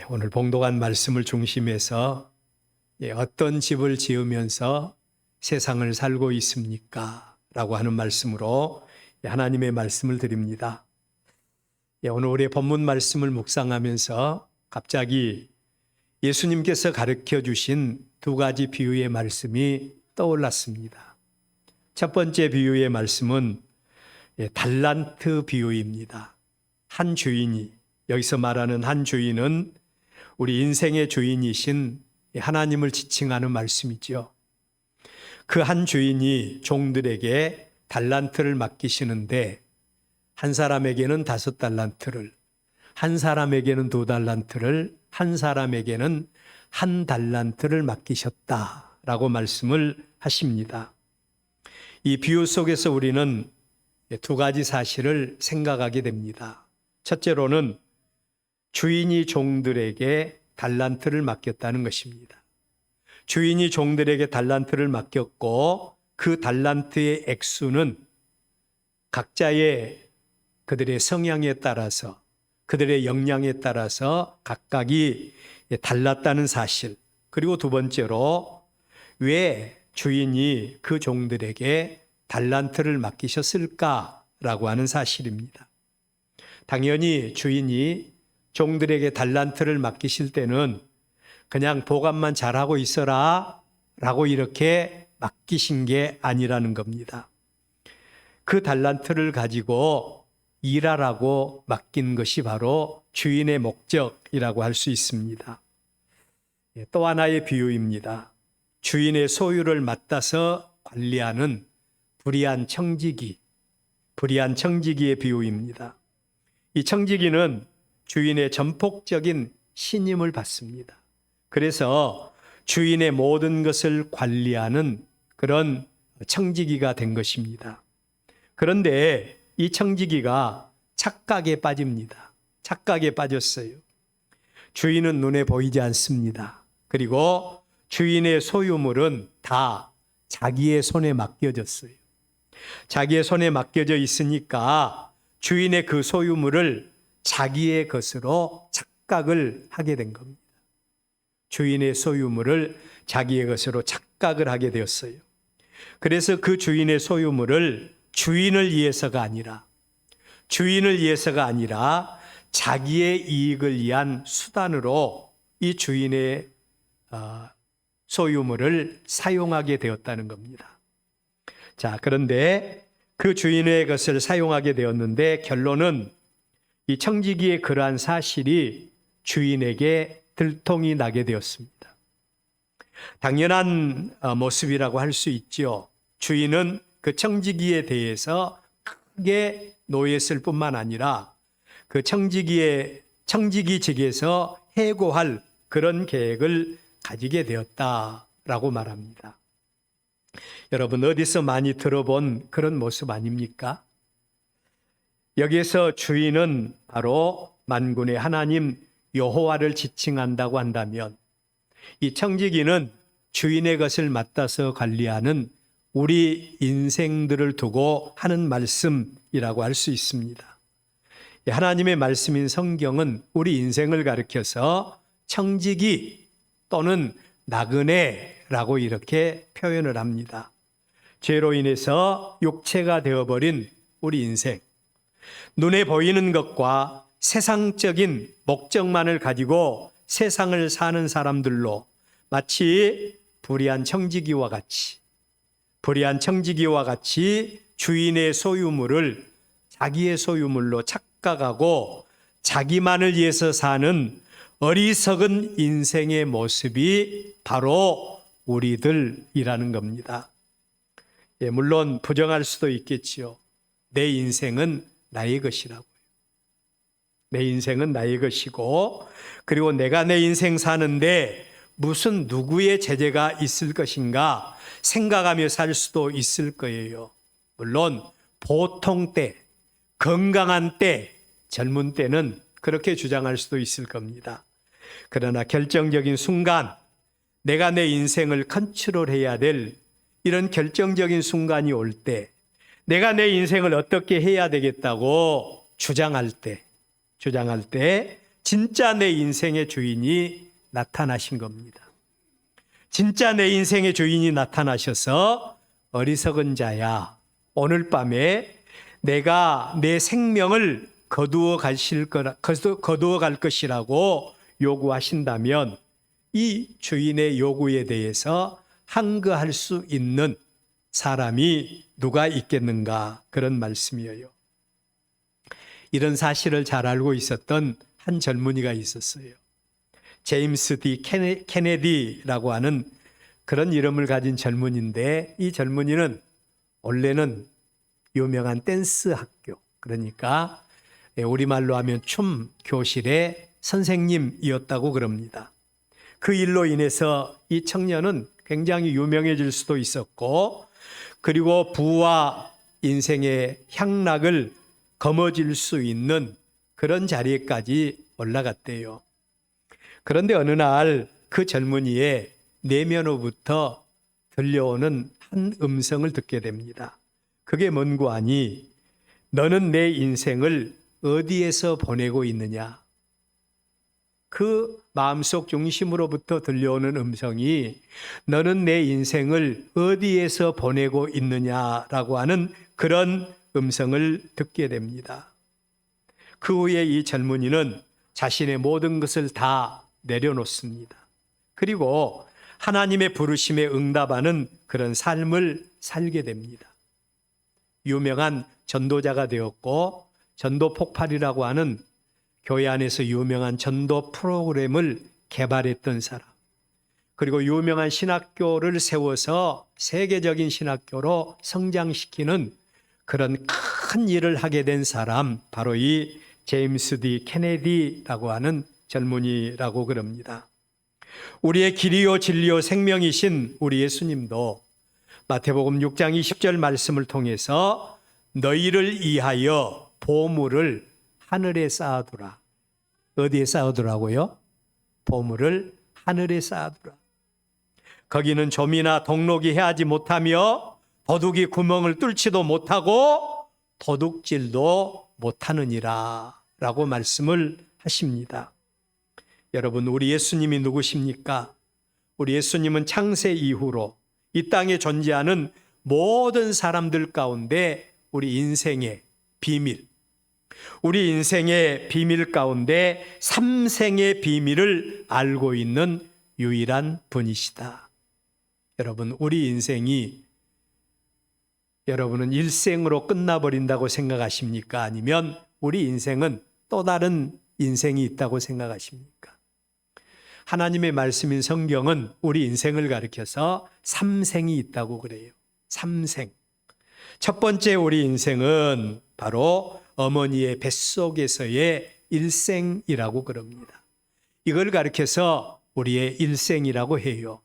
오늘 봉독한 말씀을 중심해서 어떤 집을 지으면서 세상을 살고 있습니까? 라고 하는 말씀으로 하나님의 말씀을 드립니다. 오늘 우리의 본문 말씀을 묵상하면서 갑자기 예수님께서 가르쳐 주신 두 가지 비유의 말씀이 떠올랐습니다. 첫 번째 비유의 말씀은 달란트 비유입니다. 한 주인이, 여기서 말하는 한 주인은 우리 인생의 주인이신 하나님을 지칭하는 말씀이죠. 그 한 주인이 종들에게 달란트를 맡기시는데 한 사람에게는 5달란트를, 한 사람에게는 2달란트를, 한 사람에게는 1달란트를 맡기셨다라고 말씀을 하십니다. 이 비유 속에서 우리는 두 가지 사실을 생각하게 됩니다. 첫째로는 주인이 종들에게 달란트를 맡겼다는 것입니다. 주인이 종들에게 달란트를 맡겼고 그 달란트의 액수는 각자의 그들의 성향에 따라서, 그들의 역량에 따라서 각각이 달랐다는 사실. 그리고 두 번째로 왜 주인이 그 종들에게 달란트를 맡기셨을까라고 하는 사실입니다. 당연히 주인이 종들에게 달란트를 맡기실 때는 그냥 보관만 잘하고 있어라 라고 이렇게 맡기신 게 아니라는 겁니다. 그 달란트를 가지고 일하라고 맡긴 것이 바로 주인의 목적이라고 할 수 있습니다. 또 하나의 비유입니다. 주인의 소유를 맡아서 관리하는 불의한 청지기의 비유입니다. 이 청지기는 주인의 전폭적인 신임을 받습니다. 그래서 주인의 모든 것을 관리하는 그런 청지기가 된 것입니다. 그런데 이 청지기가 착각에 빠집니다. 착각에 빠졌어요. 주인은 눈에 보이지 않습니다. 그리고 주인의 소유물은 다 자기의 손에 맡겨졌어요. 자기의 손에 맡겨져 있으니까 주인의 그 소유물을 자기의 것으로 착각을 하게 된 겁니다. 주인의 소유물을 자기의 것으로 착각을 하게 되었어요. 그래서 그 주인의 소유물을 주인을 위해서가 아니라 자기의 이익을 위한 수단으로 이 주인의 소유물을 사용하게 되었다는 겁니다. 자, 그런데 그 주인의 것을 사용하게 되었는데 결론은 이 청지기의 그러한 사실이 주인에게 들통이 나게 되었습니다. 당연한 모습이라고 할 수 있죠. 주인은 그 청지기에 대해서 크게 노했을 뿐만 아니라 그 청지기직에서 해고할 그런 계획을 가지게 되었다라고 말합니다. 여러분, 어디서 많이 들어본 그런 모습 아닙니까? 여기에서 주인은 바로 만군의 하나님 여호와를 지칭한다고 한다면 이 청지기는 주인의 것을 맡아서 관리하는 우리 인생들을 두고 하는 말씀이라고 할 수 있습니다. 하나님의 말씀인 성경은 우리 인생을 가리켜서 청지기 또는 나그네라고 이렇게 표현을 합니다. 죄로 인해서 육체가 되어버린 우리 인생, 눈에 보이는 것과 세상적인 목적만을 가지고 세상을 사는 사람들로 마치 불의한 청지기와 같이 주인의 소유물을 자기의 소유물로 착각하고 자기만을 위해서 사는 어리석은 인생의 모습이 바로 우리들이라는 겁니다. 물론 부정할 수도 있겠지요. 내 인생은 나의 것이라고요. 내 인생은 나의 것이고, 그리고 내가 내 인생 사는데 무슨 누구의 제재가 있을 것인가 생각하며 살 수도 있을 거예요. 물론 보통 때, 건강한 때, 젊은 때는 그렇게 주장할 수도 있을 겁니다. 그러나 결정적인 순간 내가 내 인생을 컨트롤해야 될 이런 결정적인 순간이 올 때, 내가 내 인생을 어떻게 해야 되겠다고 주장할 때 진짜 내 인생의 주인이 나타나신 겁니다. 진짜 내 인생의 주인이 나타나셔서 어리석은 자야, 오늘 밤에 내가 내 생명을 거두어 갈 것이라고 요구하신다면 이 주인의 요구에 대해서 항거할 수 있는 사람이 누가 있겠는가, 그런 말씀이에요. 이런 사실을 잘 알고 있었던 한 젊은이가 있었어요. 제임스 D. 케네디라고 하는 그런 이름을 가진 젊은이인데, 이 젊은이는 원래는 유명한 댄스 학교, 그러니까 우리말로 하면 춤 교실의 선생님이었다고 그럽니다. 그 일로 인해서 이 청년은 굉장히 유명해질 수도 있었고, 그리고 부와 인생의 향락을 거머쥘 수 있는 그런 자리에까지 올라갔대요. 그런데 어느 날 그 젊은이의 내면으로부터 들려오는 한 음성을 듣게 됩니다. 그게 뭔고 하니, 너는 내 인생을 어디에서 보내고 있느냐? 그 마음속 중심으로부터 들려오는 음성이 너는 내 인생을 어디에서 보내고 있느냐라고 하는 그런 음성을 듣게 됩니다. 그 후에 이 젊은이는 자신의 모든 것을 다 내려놓습니다. 그리고 하나님의 부르심에 응답하는 그런 삶을 살게 됩니다. 유명한 전도자가 되었고, 전도 폭발이라고 하는 교회 안에서 유명한 전도 프로그램을 개발했던 사람, 그리고 유명한 신학교를 세워서 세계적인 신학교로 성장시키는 그런 큰 일을 하게 된 사람, 바로 이 제임스 D. 케네디라고 하는 젊은이라고 그럽니다. 우리의 길이요 진리요 생명이신 우리 예수님도 마태복음 6장 20절 말씀을 통해서 너희를 위하여 보물을 하늘에 쌓아두라. 어디에 쌓아두라고요? 보물을 하늘에 쌓아두라. 거기는 좀이나 동록이 해하지 못하며 도둑이 구멍을 뚫지도 못하고 도둑질도 못하느니라 라고 말씀을 하십니다. 여러분, 우리 예수님이 누구십니까? 우리 예수님은 창세 이후로 이 땅에 존재하는 모든 사람들 가운데 우리 인생의 비밀, 우리 인생의 비밀 가운데 삼생의 비밀을 알고 있는 유일한 분이시다. 여러분, 우리 인생이 여러분은 일생으로 끝나버린다고 생각하십니까? 아니면 우리 인생은 또 다른 인생이 있다고 생각하십니까? 하나님의 말씀인 성경은 우리 인생을 가리켜서 삼생이 있다고 그래요. 삼생. 첫 번째 우리 인생은 바로 어머니의 뱃속에서의 일생이라고 그럽니다. 이걸 가리켜서 우리의 일생이라고 해요.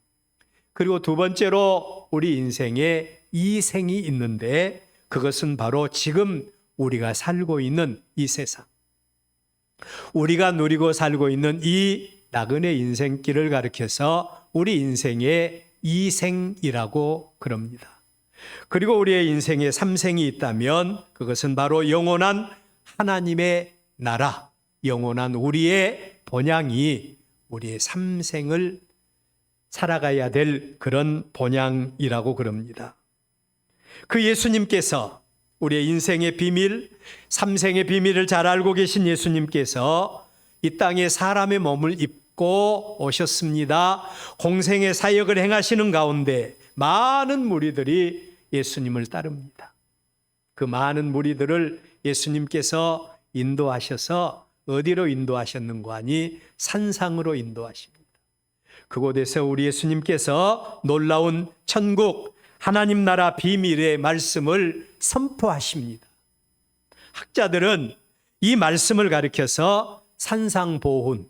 그리고 두 번째로 우리 인생에 이생이 있는데, 그것은 바로 지금 우리가 살고 있는 이 세상, 우리가 누리고 살고 있는 이 나그네 인생길을 가리켜서 우리 인생의 이생이라고 그럽니다. 그리고 우리의 인생에 삼생이 있다면 그것은 바로 영원한 하나님의 나라, 영원한 우리의 본향이 우리의 삼생을 살아가야 될 그런 본향이라고 그럽니다. 그 예수님께서 우리의 인생의 비밀, 삼생의 비밀을 잘 알고 계신 예수님께서 이 땅에 사람의 몸을 입고 오셨습니다. 공생의 사역을 행하시는 가운데 많은 무리들이 예수님을 따릅니다. 그 많은 무리들을 예수님께서 인도하셔서 어디로 인도하셨는가 하니 산상으로 인도하십니다. 그곳에서 우리 예수님께서 놀라운 천국, 하나님 나라 비밀의 말씀을 선포하십니다. 학자들은 이 말씀을 가리켜서 산상보훈,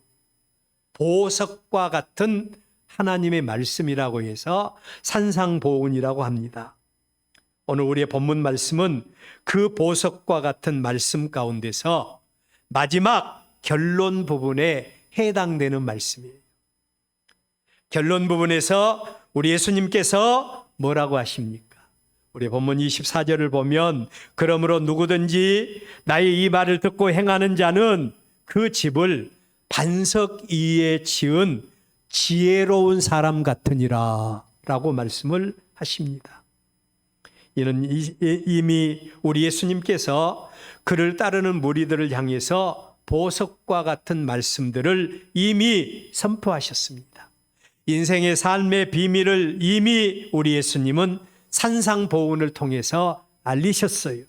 보석과 같은 하나님의 말씀이라고 해서 산상보훈이라고 합니다. 오늘 우리의 본문 말씀은 그 보석과 같은 말씀 가운데서 마지막 결론 부분에 해당되는 말씀이에요. 결론 부분에서 우리 예수님께서 뭐라고 하십니까? 우리 본문 24절을 보면 그러므로 누구든지 나의 이 말을 듣고 행하는 자는 그 집을 반석 위에 지은 지혜로운 사람 같으니라 라고 말씀을 하십니다. 이는 이미 우리 예수님께서 그를 따르는 무리들을 향해서 보석과 같은 말씀들을 이미 선포하셨습니다. 인생의 삶의 비밀을 이미 우리 예수님은 산상보훈을 통해서 알리셨어요.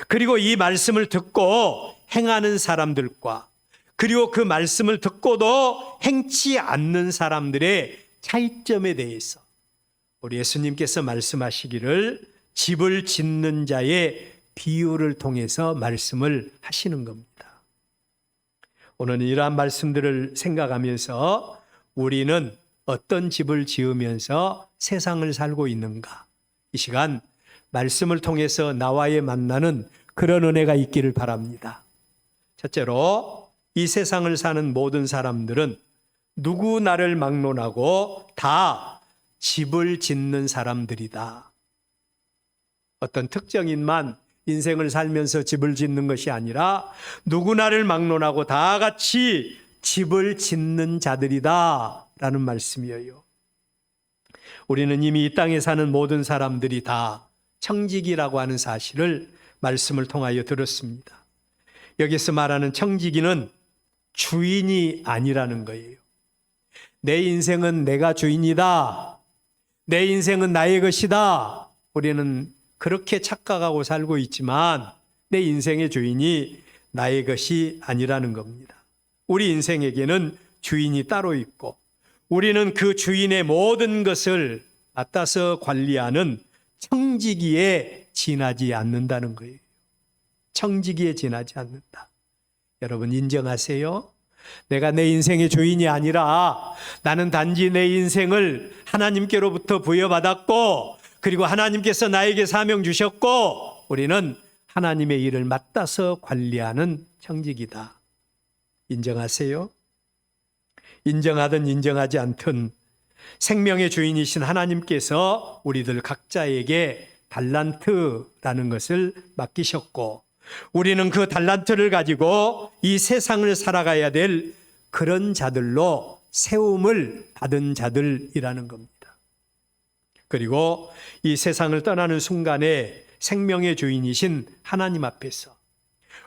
그리고 이 말씀을 듣고 행하는 사람들과 그리고 그 말씀을 듣고도 행치 않는 사람들의 차이점에 대해서 우리 예수님께서 말씀하시기를 집을 짓는 자의 비유를 통해서 말씀을 하시는 겁니다. 오늘 이러한 말씀들을 생각하면서 우리는 어떤 집을 지으면서 세상을 살고 있는가? 이 시간 말씀을 통해서 나와의 만나는 그런 은혜가 있기를 바랍니다. 첫째로 이 세상을 사는 모든 사람들은 누구 나를 막론하고 다 집을 짓는 사람들이다. 어떤 특정인만 인생을 살면서 집을 짓는 것이 아니라 누구나를 막론하고 다 같이 집을 짓는 자들이다 라는 말씀이에요. 우리는 이미 이 땅에 사는 모든 사람들이 다 청지기라고 하는 사실을 말씀을 통하여 들었습니다. 여기서 말하는 청지기는 주인이 아니라는 거예요. 내 인생은 내가 주인이다. 내 인생은 나의 것이다. 우리는 그렇게 착각하고 살고 있지만 내 인생의 주인이 나의 것이 아니라는 겁니다. 우리 인생에게는 주인이 따로 있고 우리는 그 주인의 모든 것을 맡아서 관리하는 청지기에 지나지 않는다는 거예요. 청지기에 지나지 않는다. 여러분 인정하세요? 내가 내 인생의 주인이 아니라 나는 단지 내 인생을 하나님께로부터 부여받았고 그리고 하나님께서 나에게 사명 주셨고 우리는 하나님의 일을 맡아서 관리하는 청지기다. 인정하세요? 인정하든 인정하지 않든 생명의 주인이신 하나님께서 우리들 각자에게 달란트라는 것을 맡기셨고 우리는 그 달란트를 가지고 이 세상을 살아가야 될 그런 자들로 세움을 받은 자들이라는 겁니다. 그리고 이 세상을 떠나는 순간에 생명의 주인이신 하나님 앞에서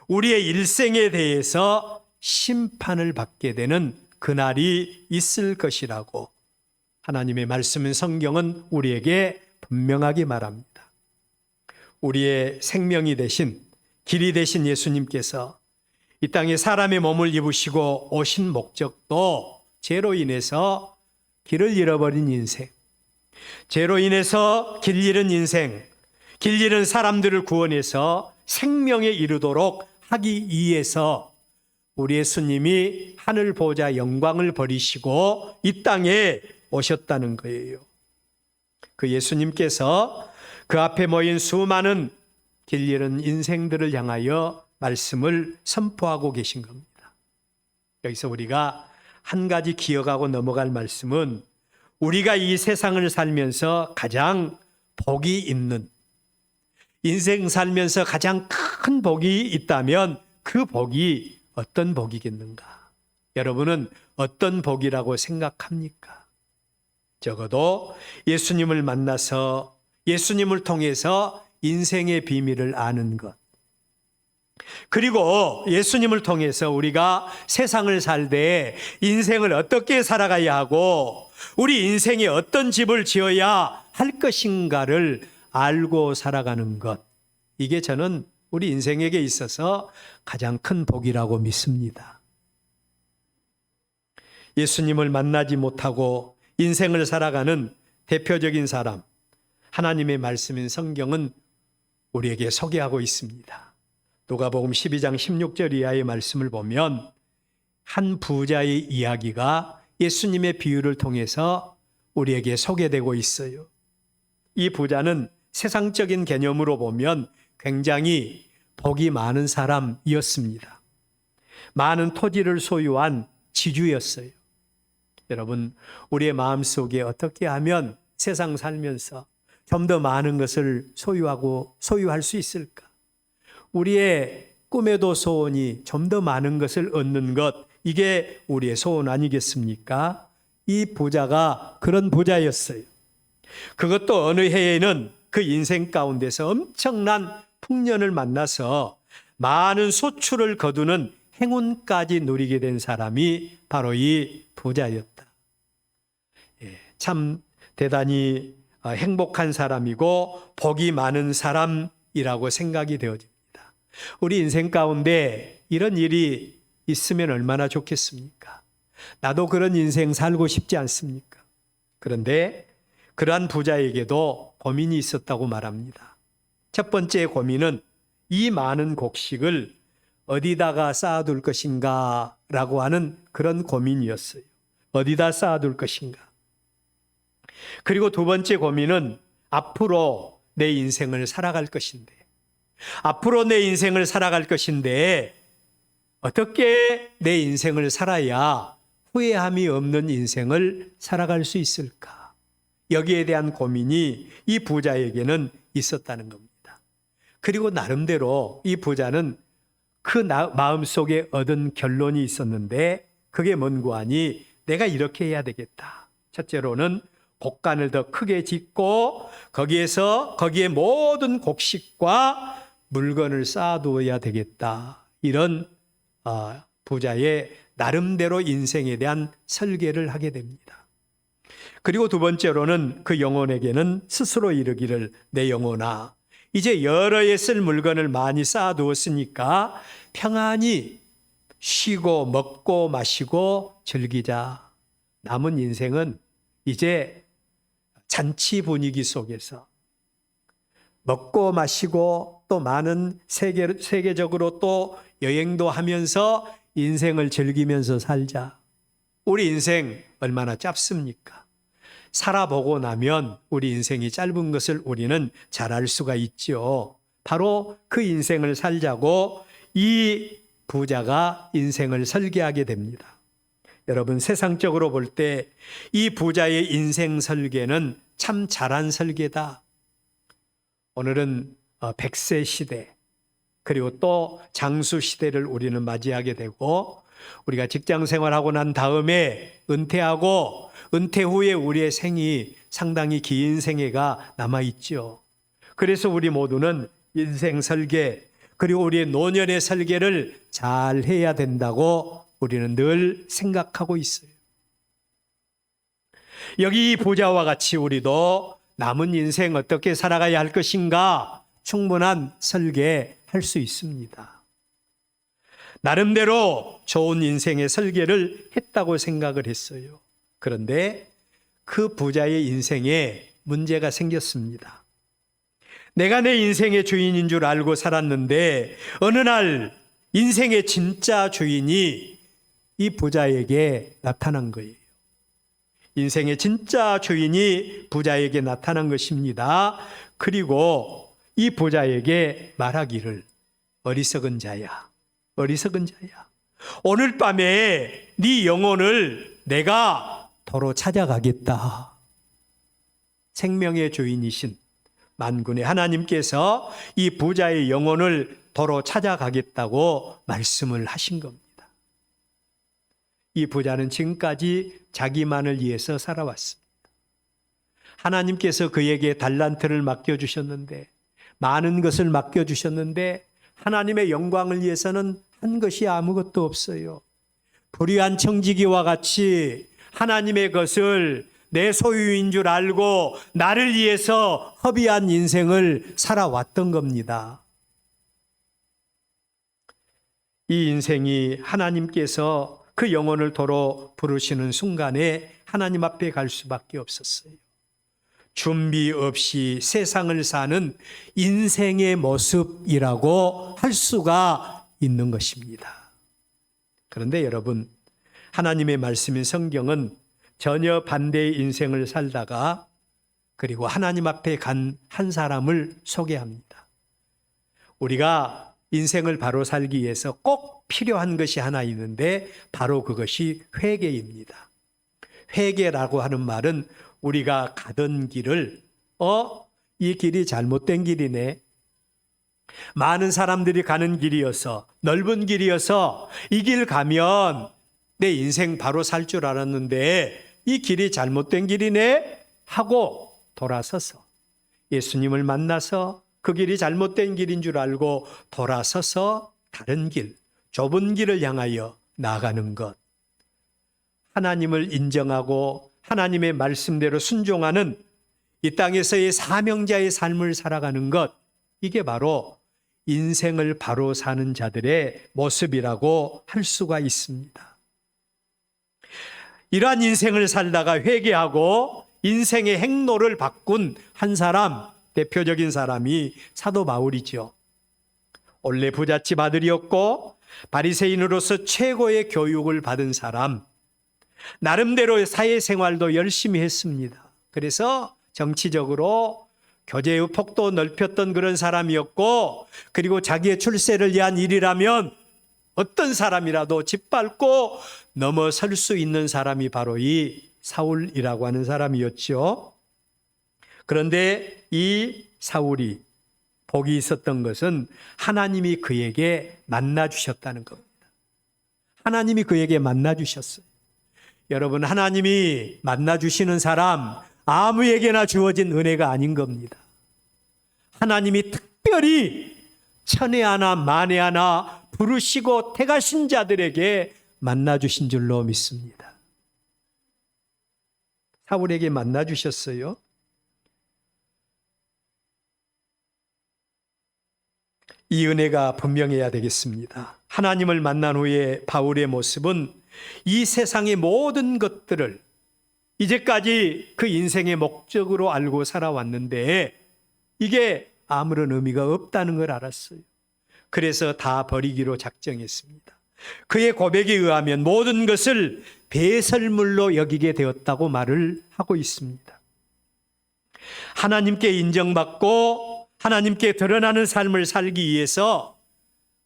우리의 일생에 대해서 심판을 받게 되는 그날이 있을 것이라고 하나님의 말씀인 성경은 우리에게 분명하게 말합니다. 우리의 생명이 되신 길이 되신 예수님께서 이 땅에 사람의 몸을 입으시고 오신 목적도 죄로 인해서 길을 잃어버린 인생, 죄로 인해서 길 잃은 인생, 길 잃은 사람들을 구원해서 생명에 이르도록 하기 위해서 우리 예수님이 하늘 보좌 영광을 버리시고 이 땅에 오셨다는 거예요. 그 예수님께서 그 앞에 모인 수많은 길 잃은 인생들을 향하여 말씀을 선포하고 계신 겁니다. 여기서 우리가 한 가지 기억하고 넘어갈 말씀은 우리가 이 세상을 살면서 가장 복이 있는 인생 살면서 가장 큰 복이 있다면 그 복이 어떤 복이겠는가? 여러분은 어떤 복이라고 생각합니까? 적어도 예수님을 만나서 예수님을 통해서 인생의 비밀을 아는 것. 그리고 예수님을 통해서 우리가 세상을 살 때 인생을 어떻게 살아가야 하고 우리 인생에 어떤 집을 지어야 할 것인가를 알고 살아가는 것. 이게 저는 우리 인생에게 있어서 가장 큰 복이라고 믿습니다. 예수님을 만나지 못하고 인생을 살아가는 대표적인 사람, 하나님의 말씀인 성경은 우리에게 소개하고 있습니다. 누가복음 12장 16절 이하의 말씀을 보면 한 부자의 이야기가 예수님의 비유를 통해서 우리에게 소개되고 있어요. 이 부자는 세상적인 개념으로 보면 굉장히 복이 많은 사람이었습니다. 많은 토지를 소유한 지주였어요. 여러분, 우리의 마음속에 어떻게 하면 세상 살면서 좀 더 많은 것을 소유할 수 있을까? 우리의 꿈에도 소원이 좀 더 많은 것을 얻는 것, 이게 우리의 소원 아니겠습니까? 이 부자가 그런 부자였어요. 그것도 어느 해에는 그 인생 가운데서 엄청난 풍년을 만나서 많은 소출을 거두는 행운까지 누리게 된 사람이 바로 이 부자였다. 참 대단히 행복한 사람이고 복이 많은 사람이라고 생각이 되어집니다. 우리 인생 가운데 이런 일이 있으면 얼마나 좋겠습니까? 나도 그런 인생 살고 싶지 않습니까? 그런데 그러한 부자에게도 고민이 있었다고 말합니다. 첫 번째 고민은 이 많은 곡식을 어디다가 쌓아둘 것인가 라고 하는 그런 고민이었어요. 어디다 쌓아둘 것인가. 그리고 두 번째 고민은 앞으로 내 인생을 살아갈 것인데, 앞으로 내 인생을 살아갈 것인데 어떻게 내 인생을 살아야 후회함이 없는 인생을 살아갈 수 있을까? 여기에 대한 고민이 이 부자에게는 있었다는 겁니다. 그리고 나름대로 이 부자는 그 마음속에 얻은 결론이 있었는데, 그게 뭔고 하니 내가 이렇게 해야 되겠다. 첫째로는 곡간을 더 크게 짓고 거기에 모든 곡식과 물건을 쌓아두어야 되겠다. 이런 부자의 나름대로 인생에 대한 설계를 하게 됩니다. 그리고 두 번째로는 그 영혼에게는 스스로 이르기를, 내 영혼아, 이제 여러 해 쓸 물건을 많이 쌓아두었으니까 평안히 쉬고 먹고 마시고 즐기자. 남은 인생은 이제 잔치 분위기 속에서 먹고 마시고 또 많은 세계적으로 또 여행도 하면서 인생을 즐기면서 살자. 우리 인생 얼마나 짧습니까? 살아보고 나면 우리 인생이 짧은 것을 우리는 잘 알 수가 있죠. 바로 그 인생을 살자고 이 부자가 인생을 설계하게 됩니다. 여러분, 세상적으로 볼 때 이 부자의 인생 설계는 참 잘한 설계다. 오늘은 100세 시대, 그리고 또 장수 시대를 우리는 맞이하게 되고, 우리가 직장 생활하고 난 다음에 은퇴하고 은퇴 후에 우리의 생이 상당히 긴 생애가 남아있죠. 그래서 우리 모두는 인생 설계, 그리고 우리의 노년의 설계를 잘 해야 된다고 우리는 늘 생각하고 있어요. 여기 이 부자와 같이 우리도 남은 인생 어떻게 살아가야 할 것인가 충분한 설계할 수 있습니다. 나름대로 좋은 인생의 설계를 했다고 생각을 했어요. 그런데 그 부자의 인생에 문제가 생겼습니다. 내가 내 인생의 주인인 줄 알고 살았는데 어느 날 인생의 진짜 주인이 이 부자에게 나타난 거예요. 인생의 진짜 주인이 부자에게 나타난 것입니다. 그리고 이 부자에게 말하기를, 어리석은 자야, 어리석은 자야, 오늘 밤에 네 영혼을 내가 도로 찾아가겠다. 생명의 주인이신 만군의 하나님께서 이 부자의 영혼을 도로 찾아가겠다고 말씀을 하신 겁니다. 이 부자는 지금까지 자기만을 위해서 살아왔습니다. 하나님께서 그에게 달란트를 맡겨주셨는데, 많은 것을 맡겨주셨는데 하나님의 영광을 위해서는 한 것이 아무것도 없어요. 불의한 청지기와 같이 하나님의 것을 내 소유인 줄 알고 나를 위해서 허비한 인생을 살아왔던 겁니다. 이 인생이 하나님께서 그 영혼을 도로 부르시는 순간에 하나님 앞에 갈 수밖에 없었어요. 준비 없이 세상을 사는 인생의 모습이라고 할 수가 있는 것입니다. 그런데 여러분, 하나님의 말씀인 성경은 전혀 반대의 인생을 살다가 그리고 하나님 앞에 간 한 사람을 소개합니다. 우리가 인생을 바로 살기 위해서 꼭 필요한 것이 하나 있는데 바로 그것이 회개입니다. 회개라고 하는 말은 우리가 가던 길을 이 길이 잘못된 길이네, 많은 사람들이 가는 길이어서, 넓은 길이어서 이 길 가면 내 인생 바로 살 줄 알았는데 이 길이 잘못된 길이네 하고 돌아서서 예수님을 만나서 그 길이 잘못된 길인 줄 알고 돌아서서 다른 길, 좁은 길을 향하여 나아가는 것. 하나님을 인정하고 하나님의 말씀대로 순종하는 이 땅에서의 사명자의 삶을 살아가는 것, 이게 바로 인생을 바로 사는 자들의 모습이라고 할 수가 있습니다. 이러한 인생을 살다가 회개하고 인생의 행로를 바꾼 한 사람, 대표적인 사람이 사도 바울이죠. 원래 부잣집 아들이었고 바리새인으로서 최고의 교육을 받은 사람, 나름대로 사회생활도 열심히 했습니다. 그래서 정치적으로 교제의 폭도 넓혔던 그런 사람이었고, 그리고 자기의 출세를 위한 일이라면 어떤 사람이라도 짓밟고 넘어설 수 있는 사람이 바로 이 사울이라고 하는 사람이었죠. 그런데 이 사울이 복이 있었던 것은 하나님이 그에게 만나주셨다는 겁니다. 하나님이 그에게 만나주셨어요. 여러분, 하나님이 만나주시는 사람 아무에게나 주어진 은혜가 아닌 겁니다. 하나님이 특별히 천에 하나 만에 하나 부르시고 택하신 자들에게 만나주신 줄로 믿습니다. 사울에게 만나주셨어요. 이 은혜가 분명해야 되겠습니다. 하나님을 만난 후에 바울의 모습은 이 세상의 모든 것들을 이제까지 그 인생의 목적으로 알고 살아왔는데 이게 아무런 의미가 없다는 걸 알았어요. 그래서 다 버리기로 작정했습니다. 그의 고백에 의하면 모든 것을 배설물로 여기게 되었다고 말을 하고 있습니다. 하나님께 인정받고 하나님께 드러나는 삶을 살기 위해서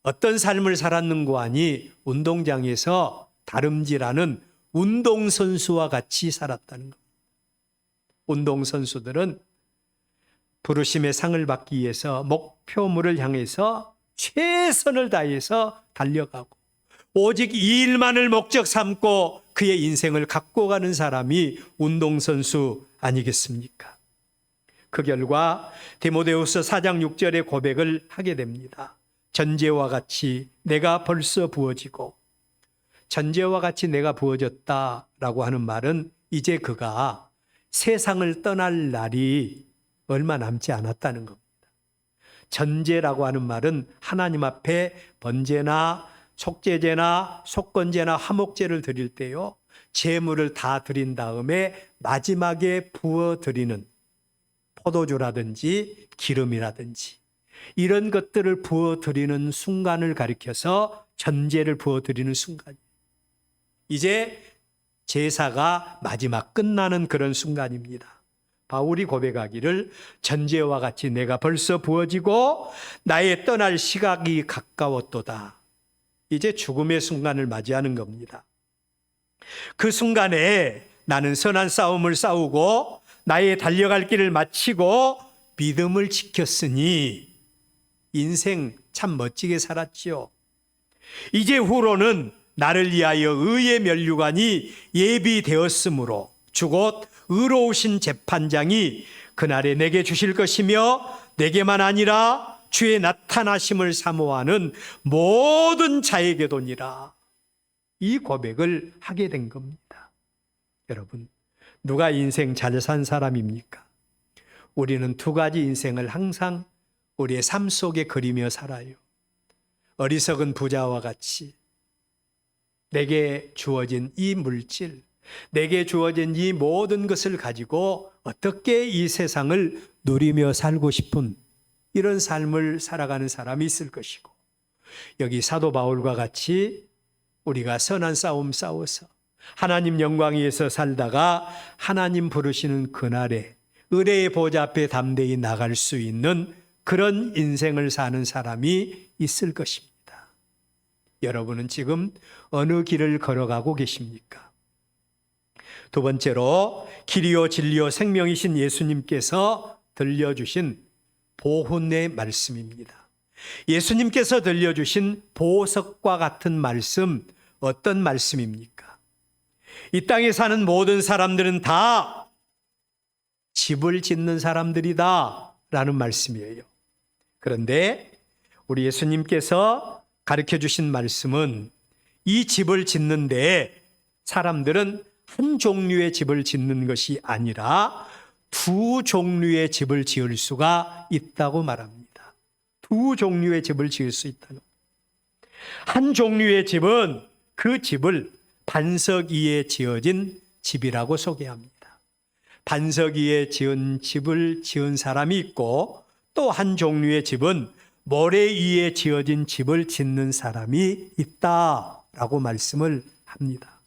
어떤 삶을 살았는고 하니 운동장에서 다름질하는 운동선수와 같이 살았다는 겁니다. 운동선수들은 부르심의 상을 받기 위해서 목표물을 향해서 최선을 다해서 달려가고 오직 이 일만을 목적 삼고 그의 인생을 갖고 가는 사람이 운동선수 아니겠습니까? 그 결과 디모데후서 4장 6절의 고백을 하게 됩니다. 전제와 같이 내가 벌써 부어지고, 전제와 같이 내가 부어졌다라고 하는 말은 이제 그가 세상을 떠날 날이 얼마 남지 않았다는 겁니다. 전제라고 하는 말은 하나님 앞에 번제나 속죄제나 속건제나 화목제를 드릴 때요, 제물을 다 드린 다음에 마지막에 부어드리는 포도주라든지 기름이라든지 이런 것들을 부어드리는 순간을 가리켜서 전제를 부어드리는 순간, 이제 제사가 마지막 끝나는 그런 순간입니다. 바울이 고백하기를 전제와 같이 내가 벌써 부어지고 나의 떠날 시각이 가까웠도다. 이제 죽음의 순간을 맞이하는 겁니다. 그 순간에 나는 선한 싸움을 싸우고 나의 달려갈 길을 마치고 믿음을 지켰으니, 인생 참 멋지게 살았지요. 이제 후로는 나를 위하여 의의 면류관이 예비되었으므로 주곧 의로우신 재판장이 그날에 내게 주실 것이며, 내게만 아니라 주의 나타나심을 사모하는 모든 자에게도니라. 이 고백을 하게 된 겁니다. 여러분, 누가 인생 잘 산 사람입니까? 우리는 두 가지 인생을 항상 우리의 삶 속에 그리며 살아요. 어리석은 부자와 같이 내게 주어진 이 물질, 내게 주어진 이 모든 것을 가지고 어떻게 이 세상을 누리며 살고 싶은 이런 삶을 살아가는 사람이 있을 것이고, 여기 사도 바울과 같이 우리가 선한 싸움 싸워서 하나님 영광 위에서 살다가 하나님 부르시는 그날에 의뢰의 보좌 앞에 담대히 나갈 수 있는 그런 인생을 사는 사람이 있을 것입니다. 여러분은 지금 어느 길을 걸어가고 계십니까? 두 번째로 길이요 진리요 생명이신 예수님께서 들려주신 보훈의 말씀입니다. 예수님께서 들려주신 보석과 같은 말씀, 어떤 말씀입니까? 이 땅에 사는 모든 사람들은 다 집을 짓는 사람들이다 라는 말씀이에요. 그런데 우리 예수님께서 가르쳐 주신 말씀은 이 집을 짓는데 사람들은 한 종류의 집을 짓는 것이 아니라 두 종류의 집을 지을 수가 있다고 말합니다. 두 종류의 집을 지을 수 있다는. 한 종류의 집은 그 집을 반석 위에 지어진 집이라고 소개합니다. 반석 위에 지은 집을 지은 사람이 있고 또 한 종류의 집은 모래 위에 지어진 집을 짓는 사람이 있다라고 말씀을 합니다.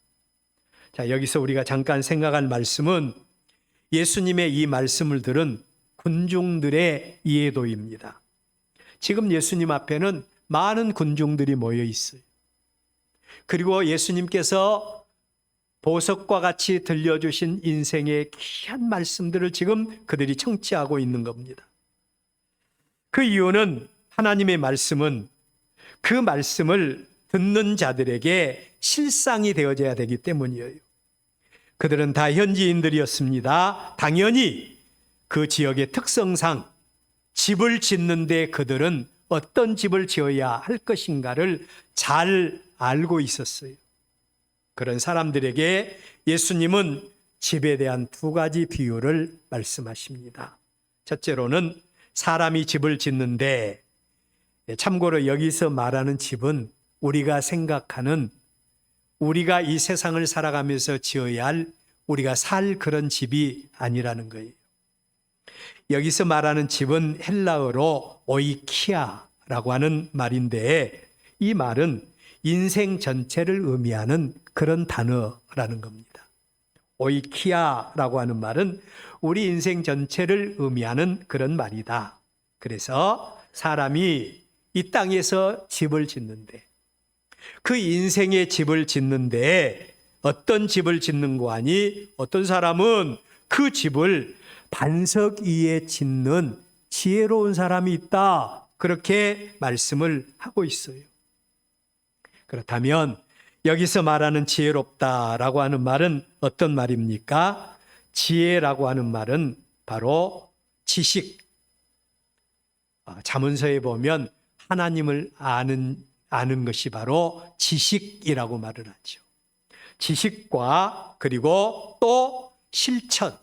자, 여기서 우리가 잠깐 생각할 말씀은 예수님의 이 말씀을 들은 군중들의 이해도입니다. 지금 예수님 앞에는 많은 군중들이 모여 있어요. 그리고 예수님께서 보석과 같이 들려주신 인생의 귀한 말씀들을 지금 그들이 청취하고 있는 겁니다. 그 이유는 하나님의 말씀은 그 말씀을 듣는 자들에게 실상이 되어져야 되기 때문이에요. 그들은 다 현지인들이었습니다. 당연히 그 지역의 특성상 집을 짓는데 그들은 어떤 집을 지어야 할 것인가를 잘 알고 있었어요. 그런 사람들에게 예수님은 집에 대한 두 가지 비유를 말씀하십니다. 첫째로는 사람이 집을 짓는데, 참고로 여기서 말하는 집은 우리가 생각하는, 우리가 이 세상을 살아가면서 지어야 할, 우리가 살 그런 집이 아니라는 거예요. 여기서 말하는 집은 헬라어로 오이키아라고 하는 말인데, 이 말은 인생 전체를 의미하는 그런 단어라는 겁니다. 오이키아라고 하는 말은 우리 인생 전체를 의미하는 그런 말이다. 그래서 사람이 이 땅에서 집을 짓는데, 그 인생의 집을 짓는데 어떤 집을 짓는 거 아니? 어떤 사람은 그 집을 반석 위에 짓는 지혜로운 사람이 있다. 그렇게 말씀을 하고 있어요. 그렇다면 여기서 말하는 지혜롭다라고 하는 말은 어떤 말입니까? 지혜라고 하는 말은 바로 지식. 잠언서에 보면 하나님을 아는 것이 바로 지식이라고 말을 하죠. 지식과 그리고 또 실천.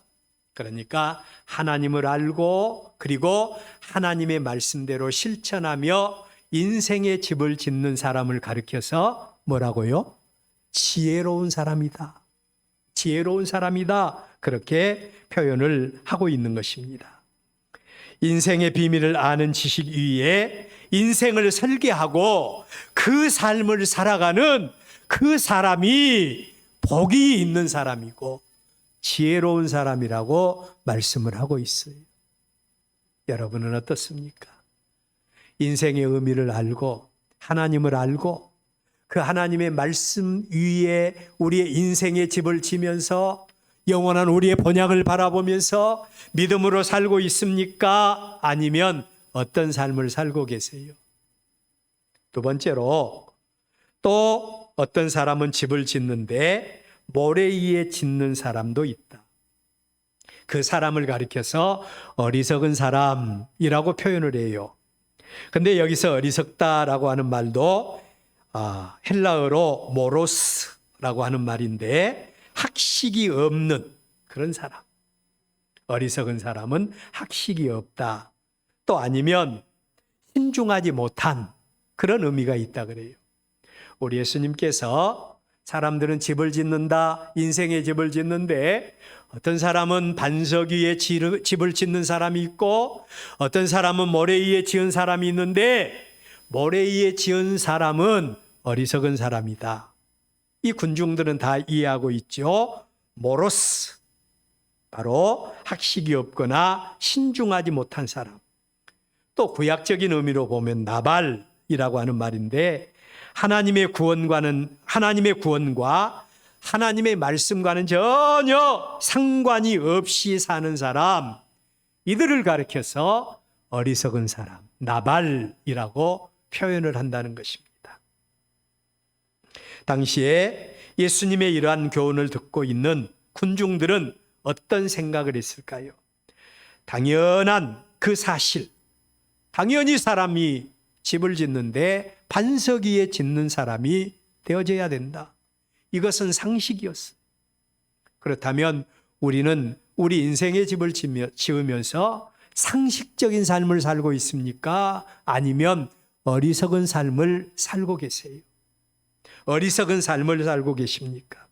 그러니까 하나님을 알고 그리고 하나님의 말씀대로 실천하며 인생의 집을 짓는 사람을 가리켜서 뭐라고요? 지혜로운 사람이다. 지혜로운 사람이다. 그렇게 표현을 하고 있는 것입니다. 인생의 비밀을 아는 지식 위에 인생을 설계하고 그 삶을 살아가는 그 사람이 복이 있는 사람이고 지혜로운 사람이라고 말씀을 하고 있어요. 여러분은 어떻습니까? 인생의 의미를 알고 하나님을 알고 그 하나님의 말씀 위에 우리의 인생의 집을 지면서 영원한 우리의 본향을 바라보면서 믿음으로 살고 있습니까? 아니면 어떤 삶을 살고 계세요? 두 번째로 또 어떤 사람은 집을 짓는데 모래 위에 짓는 사람도 있다. 그 사람을 가리켜서 어리석은 사람이라고 표현을 해요. 근데 여기서 어리석다라고 하는 말도 헬라어로 모로스라고 하는 말인데 학식이 없는 그런 사람. 어리석은 사람은 학식이 없다. 또 아니면 신중하지 못한 그런 의미가 있다 그래요. 우리 예수님께서 사람들은 집을 짓는다, 인생의 집을 짓는데 어떤 사람은 반석 위에 집을 짓는 사람이 있고 어떤 사람은 모래 위에 지은 사람이 있는데 모래 위에 지은 사람은 어리석은 사람이다. 이 군중들은 다 이해하고 있죠. 모로스, 바로 학식이 없거나 신중하지 못한 사람. 또 구약적인 의미로 보면 나발이라고 하는 말인데 하나님의 구원과 하나님의 말씀과는 전혀 상관이 없이 사는 사람, 이들을 가리켜서 어리석은 사람, 나발이라고 표현을 한다는 것입니다. 당시에 예수님의 이러한 교훈을 듣고 있는 군중들은 어떤 생각을 했을까요? 당연한 그 사실, 당연히 사람이 집을 짓는데 반석 위에 짓는 사람이 되어져야 된다. 이것은 상식이었어요. 그렇다면 우리는 우리 인생의 집을 지으면서 상식적인 삶을 살고 있습니까? 아니면 어리석은 삶을 살고 계세요? 어리석은 삶을 살고 계십니까?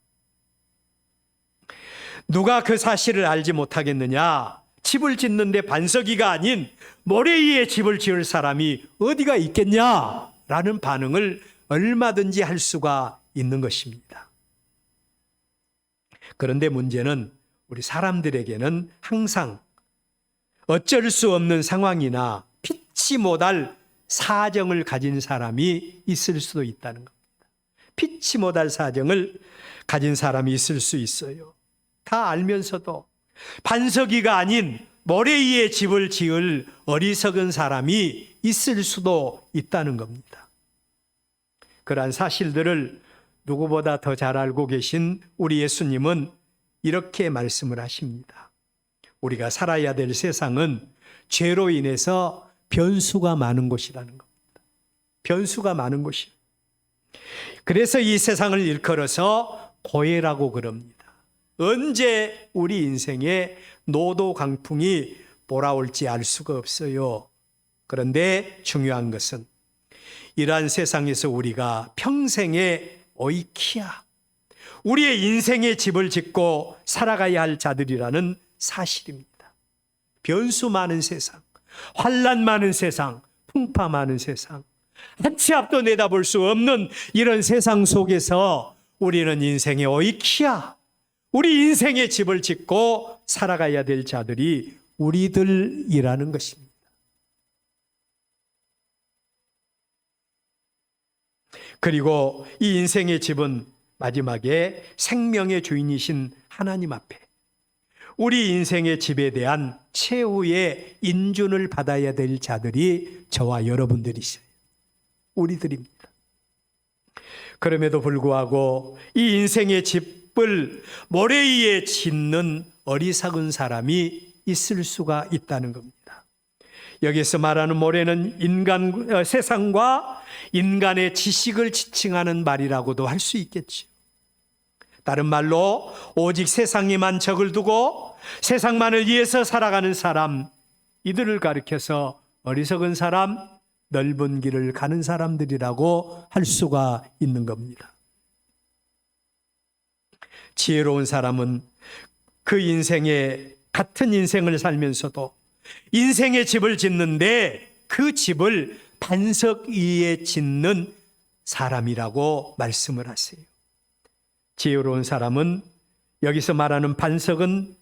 누가 그 사실을 알지 못하겠느냐? 집을 짓는데 반석이가 아닌 모래 위에 집을 지을 사람이 어디가 있겠냐? 라는 반응을 얼마든지 할 수가 있는 것입니다. 그런데 문제는 우리 사람들에게는 항상 어쩔 수 없는 상황이나 피치 못할 사정을 가진 사람이 있을 수도 있다는 겁니다. 피치 못할 사정을 가진 사람이 있을 수 있어요. 다 알면서도 반석이가 아닌 모래 위에 집을 지을 어리석은 사람이 있을 수도 있다는 겁니다. 그러한 사실들을 누구보다 더 잘 알고 계신 우리 예수님은 이렇게 말씀을 하십니다. 우리가 살아야 될 세상은 죄로 인해서 변수가 많은 곳이라는 겁니다. 변수가 많은 곳이에요. 그래서 이 세상을 일컬어서 고해라고 그럽니다. 언제 우리 인생에 노도 강풍이 몰아올지 알 수가 없어요. 그런데 중요한 것은 이러한 세상에서 우리가 평생에 오이키야, 우리의 인생의 집을 짓고 살아가야 할 자들이라는 사실입니다. 변수 많은 세상, 환난 많은 세상, 풍파 많은 세상, 한 치 앞도 내다볼 수 없는 이런 세상 속에서 우리는 인생의 오이키야, 우리 인생의 집을 짓고 살아가야 될 자들이 우리들이라는 것입니다. 그리고 이 인생의 집은 마지막에 생명의 주인이신 하나님 앞에 우리 인생의 집에 대한 최후의 인준을 받아야 될 자들이 저와 여러분들이세요. 우리들입니다. 그럼에도 불구하고 이 인생의 집을 모래 위에 짓는 어리석은 사람이 있을 수가 있다는 겁니다. 여기서 말하는 모래는 세상과 인간의 지식을 지칭하는 말이라고도 할 수 있겠죠. 다른 말로 오직 세상에만 적을 두고 세상만을 위해서 살아가는 사람, 이들을 가리켜서 어리석은 사람, 넓은 길을 가는 사람들이라고 할 수가 있는 겁니다. 지혜로운 사람은 그 인생에 같은 인생을 살면서도 인생의 집을 짓는데 그 집을 반석 위에 짓는 사람이라고 말씀을 하세요. 지혜로운 사람은 여기서 말하는 반석은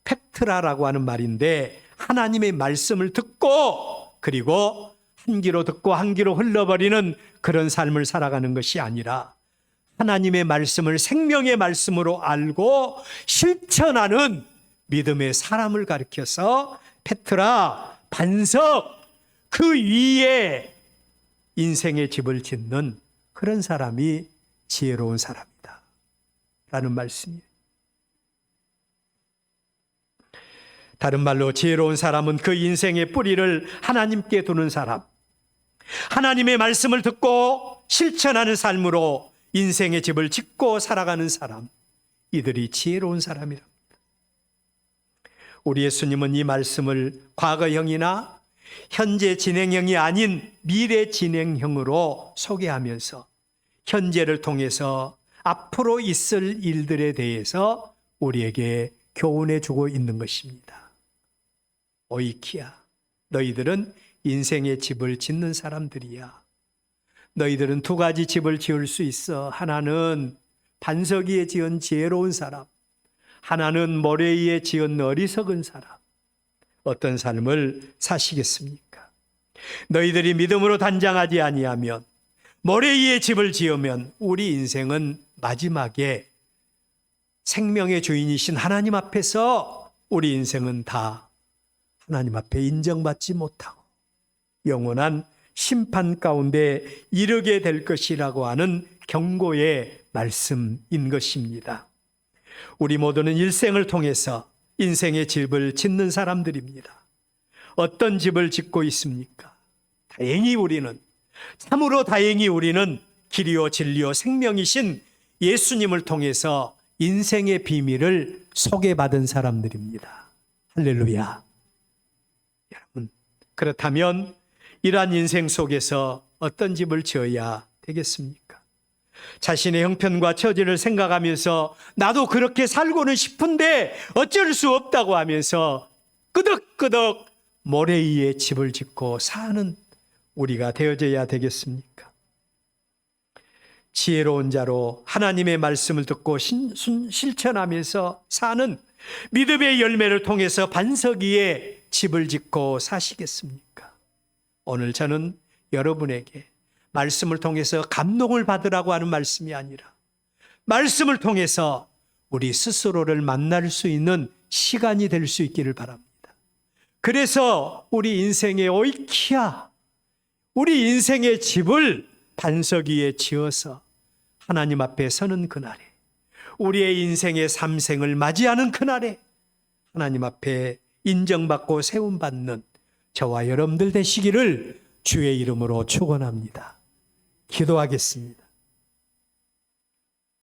페트라라고 하는 말인데 하나님의 말씀을 듣고 그리고 한 귀로 듣고 한 귀로 흘러버리는 그런 삶을 살아가는 것이 아니라 하나님의 말씀을 생명의 말씀으로 알고 실천하는 믿음의 사람을 가리켜서 페트라, 반석, 그 위에 인생의 집을 짓는 그런 사람이 지혜로운 사람이다 라는 말씀이에요. 다른 말로 지혜로운 사람은 그 인생의 뿌리를 하나님께 두는 사람, 하나님의 말씀을 듣고 실천하는 삶으로 인생의 집을 짓고 살아가는 사람, 이들이 지혜로운 사람이랍니다. 우리 예수님은 이 말씀을 과거형이나 현재 진행형이 아닌 미래 진행형으로 소개하면서 현재를 통해서 앞으로 있을 일들에 대해서 우리에게 교훈해 주고 있는 것입니다. 오이키야, 너희들은 인생의 집을 짓는 사람들이야. 너희들은 두 가지 집을 지을 수 있어. 하나는 반석 위에 지은 지혜로운 사람, 하나는 모래 위에 지은 어리석은 사람. 어떤 삶을 사시겠습니까? 너희들이 믿음으로 단장하지 아니하면, 모래 위에 집을 지으면 우리 인생은 마지막에 생명의 주인이신 하나님 앞에서 우리 인생은 다 하나님 앞에 인정받지 못하고 영원한 심판 가운데 이르게 될 것이라고 하는 경고의 말씀인 것입니다. 우리 모두는 일생을 통해서 인생의 집을 짓는 사람들입니다. 어떤 집을 짓고 있습니까? 참으로 다행히 우리는 길이요 진리요 생명이신 예수님을 통해서 인생의 비밀을 소개받은 사람들입니다. 할렐루야. 여러분, 그렇다면 이러한 인생 속에서 어떤 집을 지어야 되겠습니까? 자신의 형편과 처지를 생각하면서 나도 그렇게 살고는 싶은데 어쩔 수 없다고 하면서 끄덕끄덕 모래 위에 집을 짓고 사는 우리가 되어져야 되겠습니까? 지혜로운 자로 하나님의 말씀을 듣고 실천하면서 사는 믿음의 열매를 통해서 반석 위에 집을 짓고 사시겠습니까? 오늘 저는 여러분에게 말씀을 통해서 감동을 받으라고 하는 말씀이 아니라 말씀을 통해서 우리 스스로를 만날 수 있는 시간이 될 수 있기를 바랍니다. 그래서 우리 인생의 오이키야, 우리 인생의 집을 반석 위에 지어서 하나님 앞에 서는 그날에, 우리의 인생의 삼생을 맞이하는 그날에 하나님 앞에 인정받고 세움받는 저와 여러분들 되시기를 주의 이름으로 축원합니다. 기도하겠습니다.